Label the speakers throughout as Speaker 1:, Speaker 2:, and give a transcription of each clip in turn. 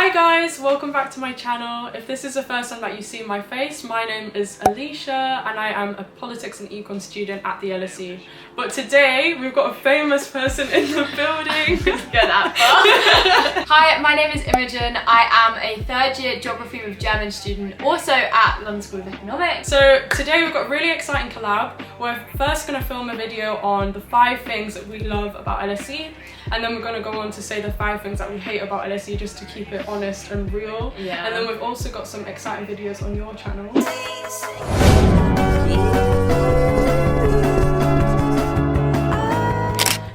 Speaker 1: Hi guys, welcome back to my channel. If this is the first time that you see my face, my name is Aleesha and I am a politics and econ student at the LSE. But today we've got a famous person in the building.
Speaker 2: Go that far. Hi, my name is Imogen. I am a third year geography with German student, also at London School of Economics.
Speaker 1: So today we've got a really exciting collab. We're first going to film a video on the 5 things that we love about LSE, and then we're going to go on to say the 5 things that we hate about LSE, just to keep it honest and real.
Speaker 2: Yeah.
Speaker 1: And then we've also got some exciting videos on your channel.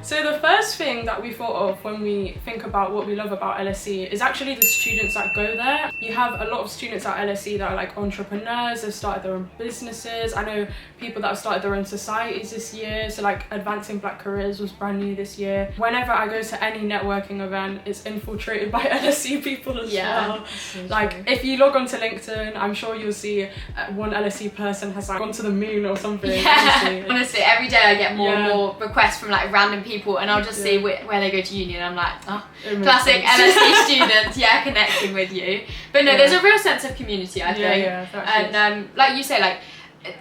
Speaker 1: So the first thing that we thought of when we think about what we love about LSE is actually the students that go there. You have a lot of students at LSE that are like entrepreneurs, they've started their own businesses. I know people that have started their own societies this year, so like Advancing Black Careers was brand new this year. Whenever I go to any networking event, it's infiltrated by LSE people as well. Like if you log onto LinkedIn, I'm sure you'll see one LSE person has like gone to the moon or something.
Speaker 2: Yeah, honestly, every day I get more and more requests from like random people, and I'll just see where they go to uni, and I'm like, oh, classic LSE students, connecting with you. But no, there's a real sense of community, I think. And like you say, like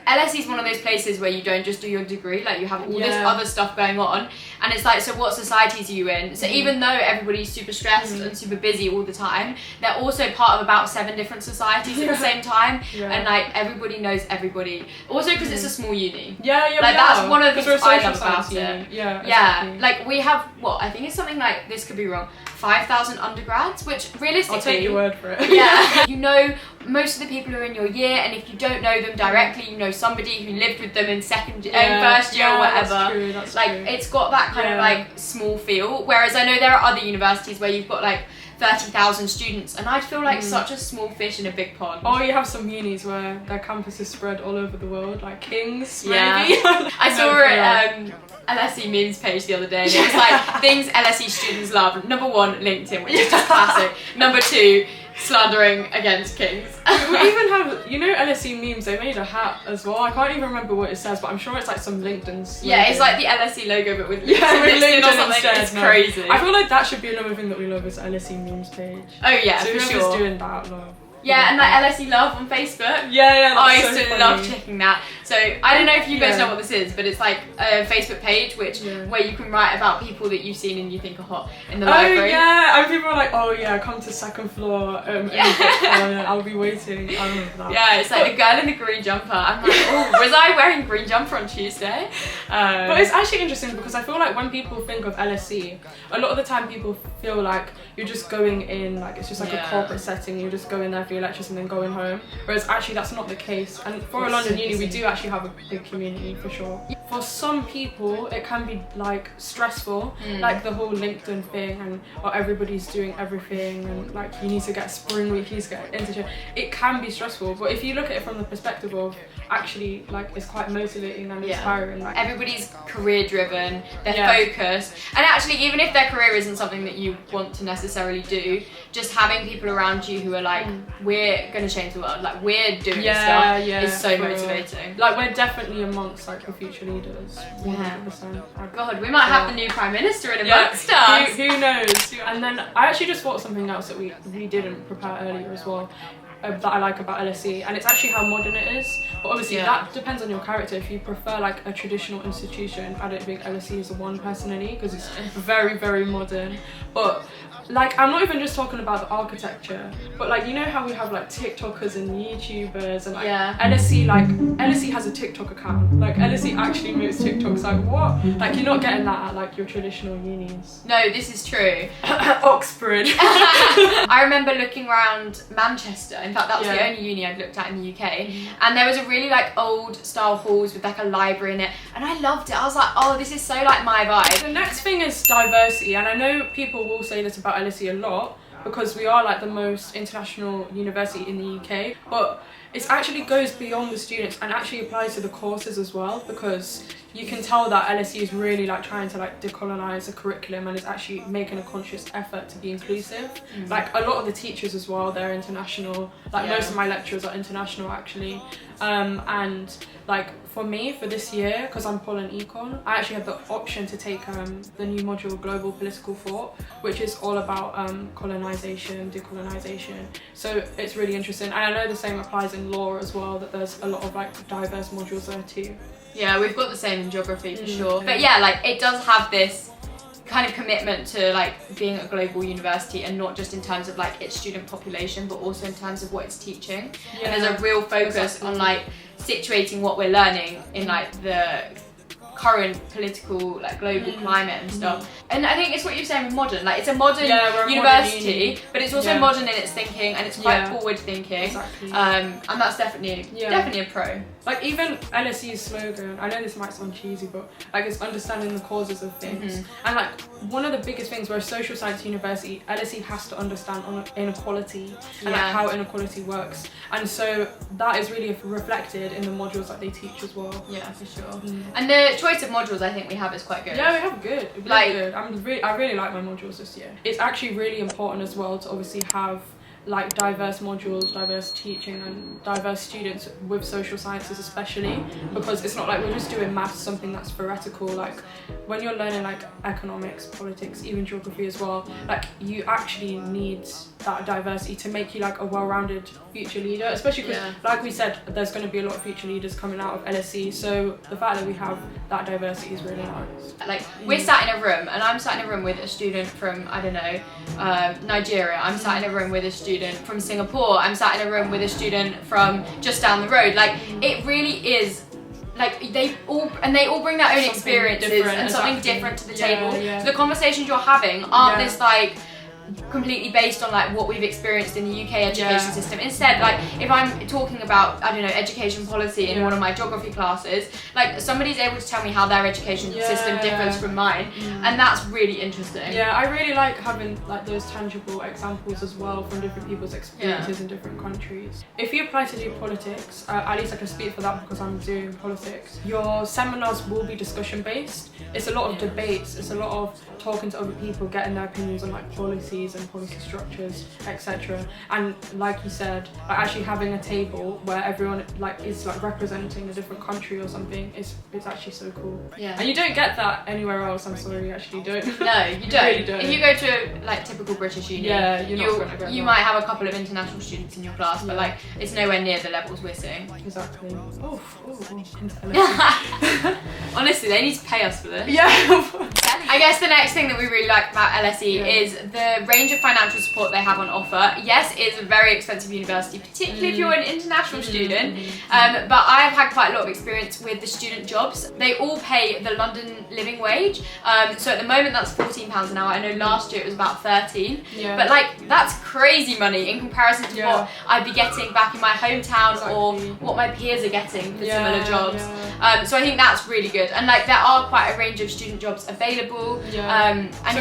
Speaker 2: LSE is one of those places where you don't just do your degree, like you have all this other stuff going on, and it's like, so what societies are you in? So even though everybody's super stressed and super busy all the time, they're also part of about 7 different societies at the same time, and like everybody knows everybody. Also because it's a small uni.
Speaker 1: Like
Speaker 2: that's one of the things I love about it.
Speaker 1: Exactly.
Speaker 2: Like we have, what, I think it's something like, this could be wrong, 5,000 undergrads, which realistically,
Speaker 1: I'll take your word for it.
Speaker 2: You know most of the people who are in your year, and if you don't know them directly, you know somebody who lived with them in first year or whatever.
Speaker 1: That's
Speaker 2: like
Speaker 1: true.
Speaker 2: It's got that kind of like small feel, whereas I know there are other universities where you've got like 30,000 students, and I feel like such a small fish in a big pond.
Speaker 1: Or you have some unis where their campus is spread all over the world, like King's, maybe.
Speaker 2: I saw it LSE memes page the other day, and it was like things LSE students love. Number 1, LinkedIn, which is just classic. Number 2, slandering against Kings.
Speaker 1: We even have, you know, LSE memes, they made a hat as well. I can't even remember what it says, but I'm sure it's like some LinkedIn.
Speaker 2: Yeah, it's like the LSE logo, but with LinkedIn or something.
Speaker 1: Instead.
Speaker 2: It's crazy.
Speaker 1: I feel like that should be another thing that we love, is LSE memes page.
Speaker 2: Oh yeah,
Speaker 1: so
Speaker 2: for
Speaker 1: whoever's
Speaker 2: sure.
Speaker 1: doing that, love.
Speaker 2: Yeah, and like LSE Love on Facebook.
Speaker 1: I
Speaker 2: used to love checking that. So I don't know if you guys know what this is, but it's like a Facebook page where you can write about people that you've seen and you think are hot in the library.
Speaker 1: And people are like, come to 2nd floor, I'll be waiting. I remember that.
Speaker 2: Yeah, it's like the girl in the green jumper. I'm like, oh, was I wearing green jumper on Tuesday?
Speaker 1: But it's actually interesting because I feel like when people think of LSE, a lot of the time people feel like you're just going in, like it's just like a corporate setting, you're just going there for your lectures and then going home, whereas actually that's not the case. And for a London uni, we do actually have a big community for sure. For some people it can be like stressful, like the whole LinkedIn thing, and everybody's doing everything, and like you need to get spring week, you need to get an internship. It can be stressful, but if you look at it from the perspective of actually like it's quite motivating and inspiring. Like
Speaker 2: everybody's career driven, they're focused, and actually even if their career isn't something that you want to necessarily do, just having people around you who are like, we're gonna change the world, like we're doing this stuff, is so motivating.
Speaker 1: Like we're definitely amongst like the future leaders. 100%.
Speaker 2: God, we might have the new Prime Minister in amongst us.
Speaker 1: Who knows? And then I actually just thought something else that we didn't prepare earlier as well, that I like about LSE, and it's actually how modern it is. But obviously that depends on your character. If you prefer like a traditional institution, I don't think LSE is the one personally, because it's very, very modern. But like, I'm not even just talking about the architecture, but like, you know how we have like TikTokers and YouTubers, and like LSE has a TikTok account. Like LSE actually makes TikToks. Like what? Like you're not getting that at like your traditional unis.
Speaker 2: No, this is true.
Speaker 1: Oxford.
Speaker 2: I remember looking around Manchester. In fact, that was the only uni I'd looked at in the UK, and there was a really like old style halls with like a library in it, and I loved it. I was like, oh, this is so like my vibe.
Speaker 1: The next thing is diversity, and I know people will say this about LSE a lot because we are like the most international university in the UK, but it actually goes beyond the students and actually applies to the courses as well, because you can tell that LSE is really like trying to like decolonize the curriculum and is actually making a conscious effort to be inclusive. Like a lot of the teachers as well, they're international. Like most of my lecturers are international actually. And like for me, for this year, because I'm Pol and Econ, I actually had the option to take the new module Global Political Thought, which is all about colonization, decolonization. So it's really interesting. And I know the same applies in law as well, that there's a lot of like diverse modules there too.
Speaker 2: Yeah, we've got the same in geography for sure. But yeah, like it does have this kind of commitment to like being a global university, and not just in terms of like its student population, but also in terms of what it's teaching. And there's a real focus on like situating what we're learning in like the current political like global climate and stuff. And I think it's what you're saying with modern, like it's a modern university, but it's also modern in its thinking, and it's quite forward thinking.
Speaker 1: Exactly.
Speaker 2: And that's definitely a pro. Like
Speaker 1: even LSE's slogan, I know this might sound cheesy, but like it's understanding the causes of things. And like one of the biggest things, we're a social science university, LSE has to understand on inequality and like how inequality works. And so that is really reflected in the modules that they teach as well.
Speaker 2: Yeah, for sure. And the choice of modules I think we have is quite good.
Speaker 1: Yeah, we have good. Really good. I really like my modules this year. It's actually really important as well to obviously have like diverse modules, diverse teaching and diverse students with social sciences especially, because it's not like we're just doing maths, something that's theoretical. Like when you're learning like economics, politics, even geography as well, like you actually need that diversity to make you like a well-rounded future leader, especially because like we said, there's going to be a lot of future leaders coming out of LSE, so the fact that we have that diversity is really nice.
Speaker 2: Like we're sat in a room, and I'm sat in a room with a student from, I don't know, Nigeria, I'm sat in a room with a student from Singapore, I'm sat in a room with a student from just down the road. Like it really is like they all bring their own experiences and something different to the table. So the conversations you're having aren't this like completely based on like what we've experienced in the UK education system. Instead, like if I'm talking about, I don't know, education policy in one of my geography classes, like somebody's able to tell me how their education system differs from mine, and that's really interesting.
Speaker 1: Yeah, I really like having like those tangible examples as well from different people's experiences in different countries. If you apply to do politics, at least I can speak for that because I'm doing politics, your seminars will be discussion based. It's a lot of debates, it's a lot of talking to other people, getting their opinions on like policies and policy structures, etc. And like you said, like actually having a table where everyone like is like representing a different country or something is actually so cool. Yeah. And you don't get that anywhere else. I'm sorry, you actually don't.
Speaker 2: No, you don't. Really don't. If you go to like typical British uni, you might have a couple of international students in your class, but like it's nowhere near the levels we're seeing.
Speaker 1: Exactly.
Speaker 2: Honestly, they need to pay us for this.
Speaker 1: Yeah.
Speaker 2: I guess the next thing that we really like about LSE is the range of financial support they have on offer. Yes, it's a very expensive university, particularly if you're an international student, but I've had quite a lot of experience with the student jobs. They all pay the London living wage, so at the moment that's £14 an hour. I know last year it was about 13, but like that's crazy money in comparison to what I'd be getting back in my hometown or what my peers are getting for similar jobs. So I think that's really good, and like there are quite a range of student jobs available. And
Speaker 1: so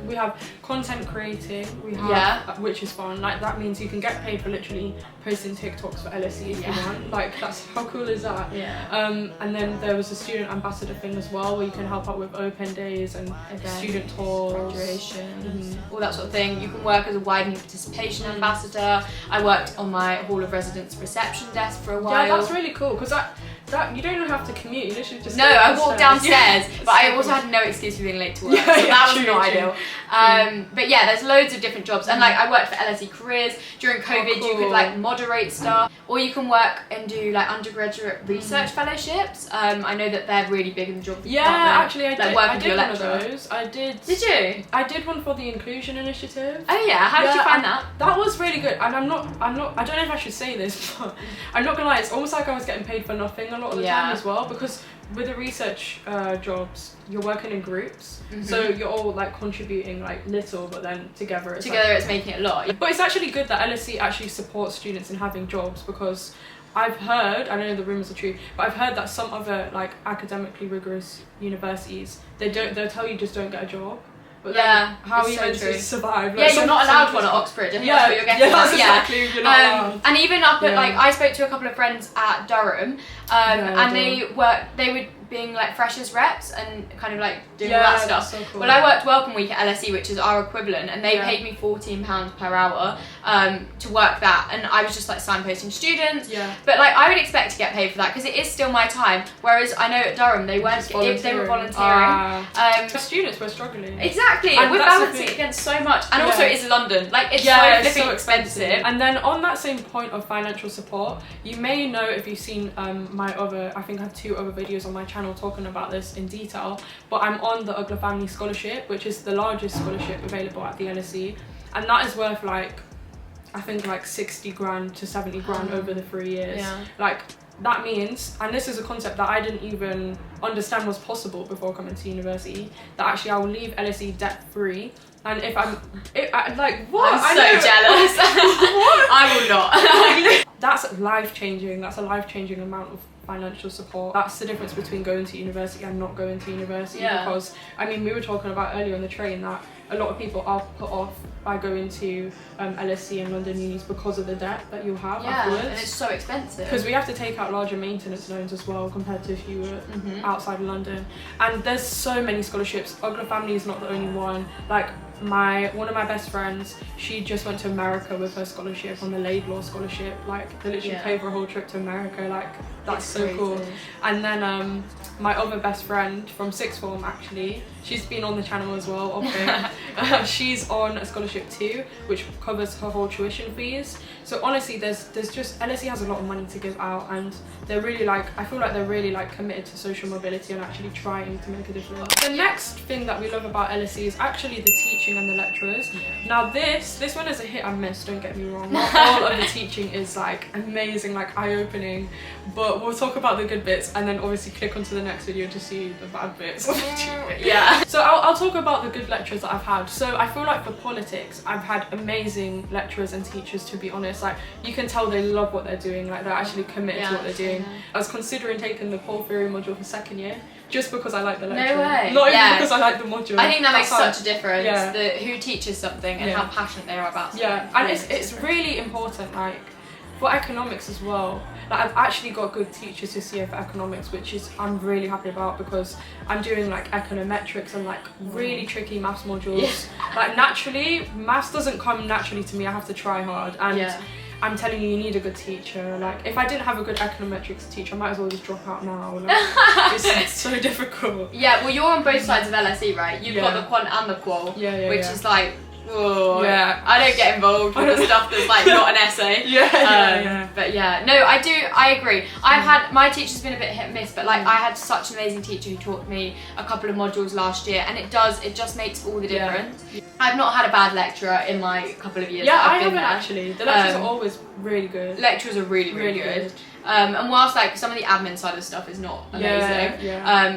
Speaker 1: we have content creating, we have which is fun. Like that means you can get paid for literally posting TikToks for LSE if you want. Like that's, how cool is that? And then there was a student ambassador thing as well, where you can help out with open days and student tours,
Speaker 2: graduation, all that sort of thing. You can work as a widening participation ambassador. I worked on my Hall of Residence reception desk for a while.
Speaker 1: Yeah, that's really cool, because that you don't even have to commute, you literally just
Speaker 2: I walked downstairs, but I also had no excuse for being late to work, so that was not ideal. But yeah, there's loads of different jobs, and like I worked for LSE Careers during COVID. You could like moderate stuff, or you can work and do like undergraduate research fellowships. I know that they're really big in the job.
Speaker 1: Actually I did one of
Speaker 2: those. Did you?
Speaker 1: I did one for the Inclusion Initiative.
Speaker 2: Oh yeah, how did you find that?
Speaker 1: That was really good, and I don't know if I should say this, but I'm not gonna lie, it's almost like I was getting paid for nothing a lot of the time as well, because with the research jobs, you're working in groups, so you're all like contributing like little, but then together it's
Speaker 2: making it a lot.
Speaker 1: But it's actually good that LSE actually supports students in having jobs, because I've heard, I don't know if the rumours are true, but I've heard that some other like academically rigorous universities, they'll tell you just don't get a job. But
Speaker 2: yeah,
Speaker 1: then how are you
Speaker 2: so
Speaker 1: meant
Speaker 2: true.
Speaker 1: to survive?
Speaker 2: Yeah, you're not allowed one at Oxford. I think that's what you're getting at.
Speaker 1: That's exactly. You're not allowed.
Speaker 2: And even up at like, I spoke to a couple of friends at Durham, and they would being like freshers reps and kind of like doing all that stuff.
Speaker 1: So cool.
Speaker 2: Well, I worked welcome week at LSE, which is our equivalent, and they paid me £14 per hour to work that, and I was just like signposting students.
Speaker 1: Yeah.
Speaker 2: But like I would expect to get paid for that because it is still my time. Whereas I know at Durham they weren't. They were volunteering.
Speaker 1: Students were struggling.
Speaker 2: Exactly.
Speaker 1: And
Speaker 2: we're
Speaker 1: that's
Speaker 2: balancing it against so much, and also it's London. Like it's so expensive.
Speaker 1: And then on that same point of financial support, you may know if you've seen my other, I think I have 2 other videos on my channel talking about this in detail, but I'm on the Ugla Family Scholarship, which is the largest scholarship available at the LSE, and that is worth like, I think like 60 grand to 70 grand over the 3 years. Like that means, and this is a concept that I didn't even understand was possible before coming to university, that actually I will leave LSE debt free. And if I'm like, what?
Speaker 2: I'm so jealous.
Speaker 1: What?
Speaker 2: I will not.
Speaker 1: That's life-changing. That's a life-changing amount of financial support. That's the difference between going to university and not going to university. Because I mean, we were talking about earlier on the train that a lot of people are put off by going to LSE and London unis because of the debt that you'll have afterwards.
Speaker 2: And it's so expensive.
Speaker 1: Because we have to take out larger maintenance loans as well compared to if you were outside of London. And there's so many scholarships. Ugla Family is not the only one. Like one of my best friends, she just went to America with her scholarship on the Laidlaw scholarship. Like they literally paid for a whole trip to America. Like that's so crazy. Cool. And then my other best friend from sixth form, actually, she's been on the channel as well. Okay, she's on a scholarship too, which covers her whole tuition fees. So honestly, there's just LSE has a lot of money to give out, and they're really like, I feel like they're really like committed to social mobility and actually trying to make a difference. The next thing that we love about LSE is actually the teaching and the lecturers. Now this one is a hit and miss, don't get me wrong. Not all of the teaching is like amazing, like eye-opening, but we'll talk about the good bits and then obviously click onto the next video to see the bad bits. So I'll talk about the good lecturers that I've had. So I feel like for politics, I've had amazing lecturers and teachers, to be honest. Like you can tell they love what they're doing, like they're actually committed to what they're doing. I was considering taking the Paul Theory module for second year, just because I like the lecturer.
Speaker 2: No way.
Speaker 1: Not even because I like the module.
Speaker 2: I think that makes such a difference, who teaches something and how passionate they are about something.
Speaker 1: And it's really important, like, for economics as well. Like I've actually got good teachers this year for economics, which is I'm really happy about, because I'm doing like econometrics and like really tricky maths modules. Like naturally, maths doesn't come naturally to me, I have to try hard. And I'm telling you need a good teacher. Like if I didn't have a good econometrics teacher, I might as well just drop out now. Like, it's so difficult.
Speaker 2: Yeah, well you're on both sides of LSE, right? You've got the quant and the qual, which is like, oh, I don't get involved with the stuff that's like not an essay. But no, I agree. I've had, my teacher's been a bit hit and miss, but like I had such an amazing teacher who taught me a couple of modules last year, and it just makes all the difference. I've not had a bad lecturer in my couple of years.
Speaker 1: I haven't actually. The lecturers are always really good.
Speaker 2: Lecturers are really good. And whilst like some of the admin side of stuff is not amazing,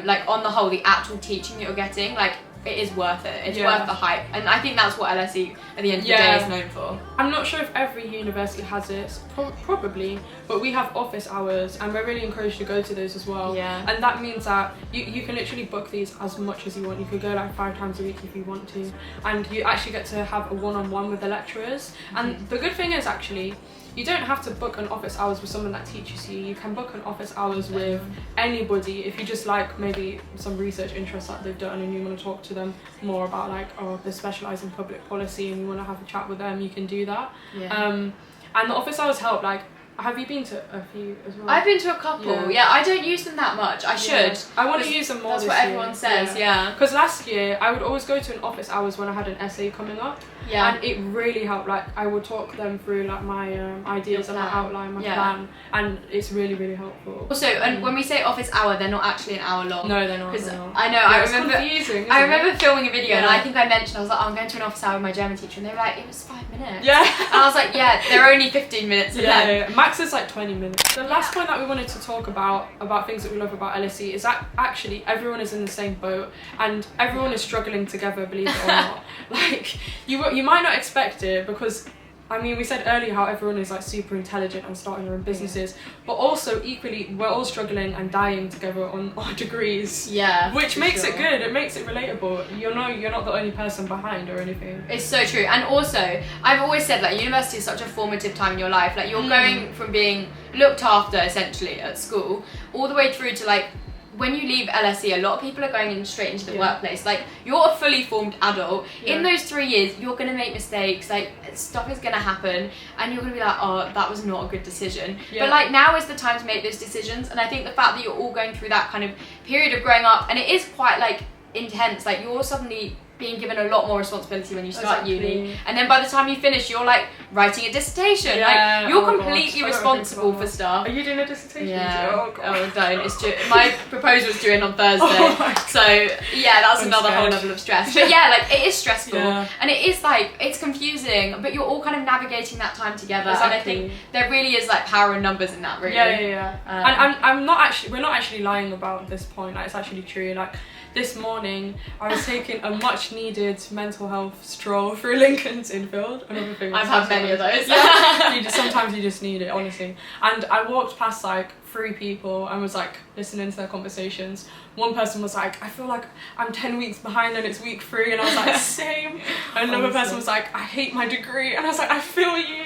Speaker 2: like on the whole, the actual teaching that you're getting, like it is worth it. It's worth the hype, and I think that's what LSE at the end of the day is known for. I'm not sure if every university has it, probably, but we have office hours, and we're really encouraged to go to those as well. And that means that you can literally book these as much as you want. You could go like 5 times a week if you want to, and you actually get to have a one-on-one with the lecturers. And the good thing is actually, you don't have to book an office hours with someone that teaches you. You can book an office hours with anybody if you just like maybe some research interests that they've done and you want to talk to them more about like, oh, they specialise in public policy and you want to have a chat with them, you can do that. And the office hours help. Like, have you been to a few as well? I've been to a couple. I don't use them that much. I should.
Speaker 1: I want to use them more.
Speaker 2: That's what everyone says.
Speaker 1: Because last year I would always go to an office hours when I had an essay coming up. And it really helped. Like I would talk them through like my ideas and my outline, my plan, and it's really, really helpful. Also,
Speaker 2: and when we say office hour, they're not actually an hour long.
Speaker 1: No, they're not.
Speaker 2: Because I know, I remember.
Speaker 1: Confusing,
Speaker 2: I remember filming a video, and I think I mentioned, I was like, oh, I'm going to an office hour with my German teacher, and they were like, it was 5 minutes. And I was like, they're only 15 minutes.
Speaker 1: Max is like 20 minutes. The last point that we wanted to talk about things that we love about LSE is that actually everyone is in the same boat, and everyone is struggling together, believe it or not. Like you might not expect it, because I mean, we said earlier how everyone is like super intelligent and starting their own businesses, but also equally we're all struggling and dying together on our degrees.
Speaker 2: Yeah.
Speaker 1: Which makes it good. It makes it relatable. You're not the only person behind or anything.
Speaker 2: It's so true. And also, I've always said like university is such a formative time in your life. Like you're going from being looked after essentially at school all the way through to like when you leave LSE, a lot of people are going straight into the workplace. Like, you're a fully formed adult. In those 3 years, you're going to make mistakes. Like, stuff is going to happen. And you're going to be like, oh, that was not a good decision. But, like, now is the time to make those decisions. And I think the fact that you're all going through that kind of period of growing up, and it is quite, like, intense. Like, you're suddenly being given a lot more responsibility when you start uni, and then by the time you finish you're like writing a dissertation, like you're completely responsible for stuff.
Speaker 1: Are you doing a dissertation?
Speaker 2: Oh don't, it's due, my proposal's due in on Thursday, so yeah, that's another whole level of stress. But yeah, like it is stressful, and it is like, it's confusing, but you're all kind of navigating that time together, and I think there really is like power in numbers in that, really.
Speaker 1: And I'm not actually, we're not actually lying about this point, like it's actually true. Like this morning, I was taking a much needed mental health stroll through Lincoln's Infield. Another thing.
Speaker 2: I've had many of those.
Speaker 1: Sometimes you just need it, honestly. And I walked past like 3 people and was like listening to their conversations. One person was like, I feel like I'm 10 weeks behind and it's week 3, and I was like, same. And another person was like, I hate my degree, and I was like, I feel you.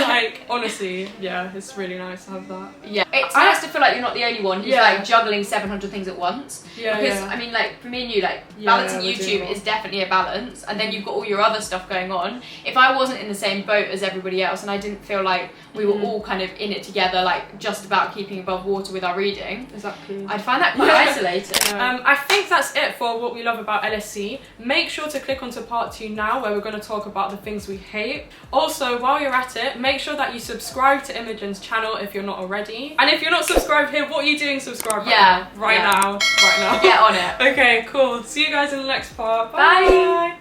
Speaker 1: Like, honestly, yeah, it's really nice to have that.
Speaker 2: Yeah, it's nice to feel like you're not the only one who's like juggling 700 things at once. Because I mean, like for me and you, like balancing YouTube is definitely a balance, and then you've got all your other stuff going on. If I wasn't in the same boat as everybody else, and I didn't feel like we were all kind of in it together, like just about keeping above water with our reading, I'd find that quite isolating.
Speaker 1: I think that's it for what we love about LSE. Make sure to click onto part 2 now, where we're going to talk about the things we hate. Also, while you're at it, make sure that you subscribe to Imogen's channel if you're not already. And if you're not subscribed here, what are you doing? Subscribe right now.
Speaker 2: Get on it.
Speaker 1: Okay, cool. See you guys in the next part.
Speaker 2: Bye.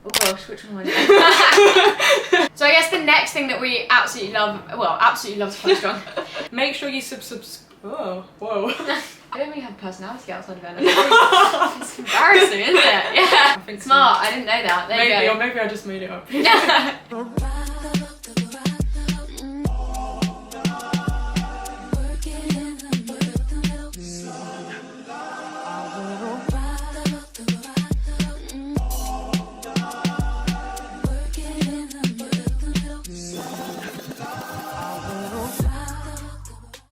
Speaker 2: Oh gosh, which one am I doing? So I guess the next thing that we absolutely love, well, absolutely love is quite strong.
Speaker 1: Make sure you Oh, whoa.
Speaker 2: I don't really have a personality outside of LSE. It's embarrassing, isn't it? Yeah.
Speaker 1: I think
Speaker 2: smart. So. I didn't know that. There you go.
Speaker 1: Or maybe I just made it up.